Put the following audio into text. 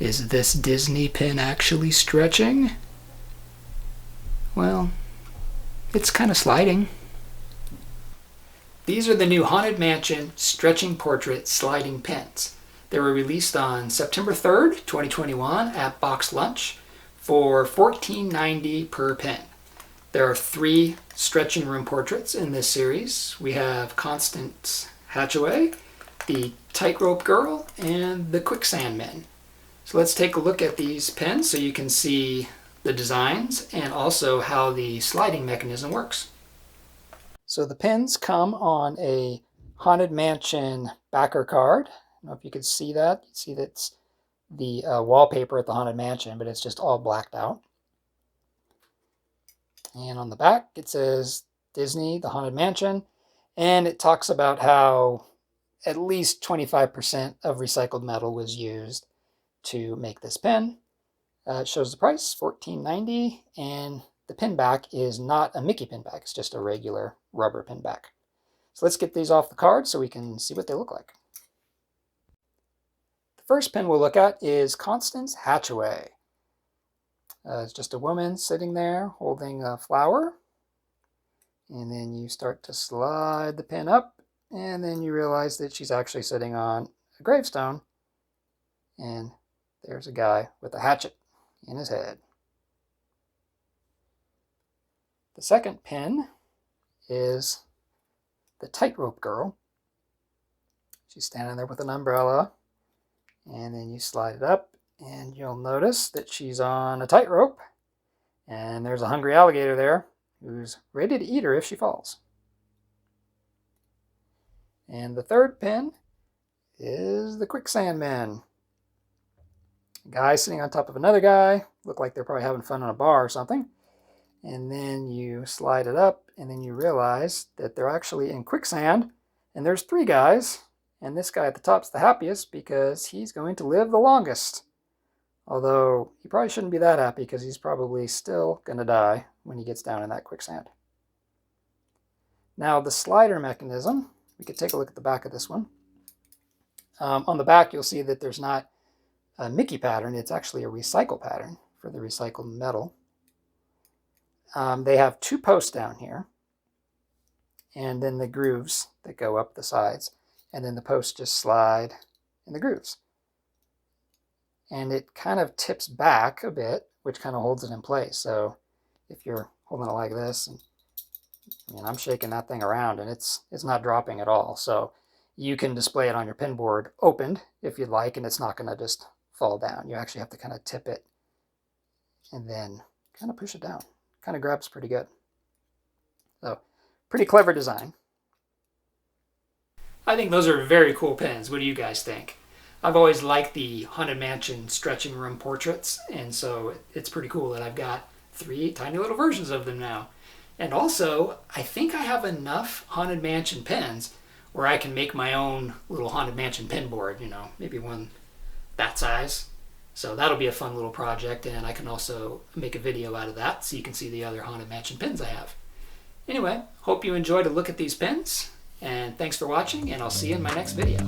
Is this Disney pin actually stretching? Well, it's kind of sliding. These are the new Haunted Mansion Stretching Portrait Sliding Pins. They were released on September 3rd, 2021 at Box Lunch for $14.90 per pin. There are 3 stretching room portraits in this series. We have Constance Hatchaway, the Tightrope Girl, and the Quicksand Men. So let's take a look at these pins so you can see the designs and also how the sliding mechanism works. So the pins come on a Haunted Mansion backer card. I don't know if you can see that. You see that's the wallpaper at the Haunted Mansion, but it's just all blacked out. And on the back it says Disney, the Haunted Mansion, and it talks about how at least 25% of recycled metal was used to make this pin. It shows the price, $14.90, and the pin back is not a Mickey pin back, it's just a regular rubber pin back. So let's get these off the card so we can see what they look like. The first pin we'll look at is Constance Hatchaway. It's just a woman sitting there holding a flower, and then you start to slide the pin up, and then you realize that she's actually sitting on a gravestone, and there's a guy with a hatchet in his head. The second pin is the Tightrope Girl. She's standing there with an umbrella, and then you slide it up, and you'll notice that she's on a tightrope, and there's a hungry alligator there who's ready to eat her if she falls. And the third pin is the Quicksand Men. A guy sitting on top of another guy, look like they're probably having fun on a bar or something. And then you slide it up, and then you realize that they're actually in quicksand, and there's 3 guys, and this guy at the top's the happiest because he's going to live the longest. Although he probably shouldn't be that happy because he's probably still going to die when he gets down in that quicksand. Now the slider mechanism, we could take a look at the back of this one. On the back you'll see that there's not a Mickey pattern, it's actually a recycle pattern for the recycled metal. They have 2 posts down here, and then the grooves that go up the sides, and then the posts just slide in the grooves. And it kind of tips back a bit, which kind of holds it in place. So if you're holding it like this, and I'm shaking that thing around, and it's not dropping at all. So you can display it on your pin board opened if you'd like, and it's not going to just fall down. You actually have to kind of tip it and then kind of push it down. Kind of grabs pretty good. So pretty clever design. I think those are very cool pins. What do you guys think? I've always liked the Haunted Mansion stretching room portraits, and so it's pretty cool that I've got 3 tiny little versions of them now. And also, I think I have enough Haunted Mansion pins where I can make my own little Haunted Mansion pin board, maybe one that size. So that'll be a fun little project, and I can also make a video out of that so you can see the other Haunted Mansion pins I have. Anyway, hope you enjoyed a look at these pins, and thanks for watching, and I'll see you in my next video.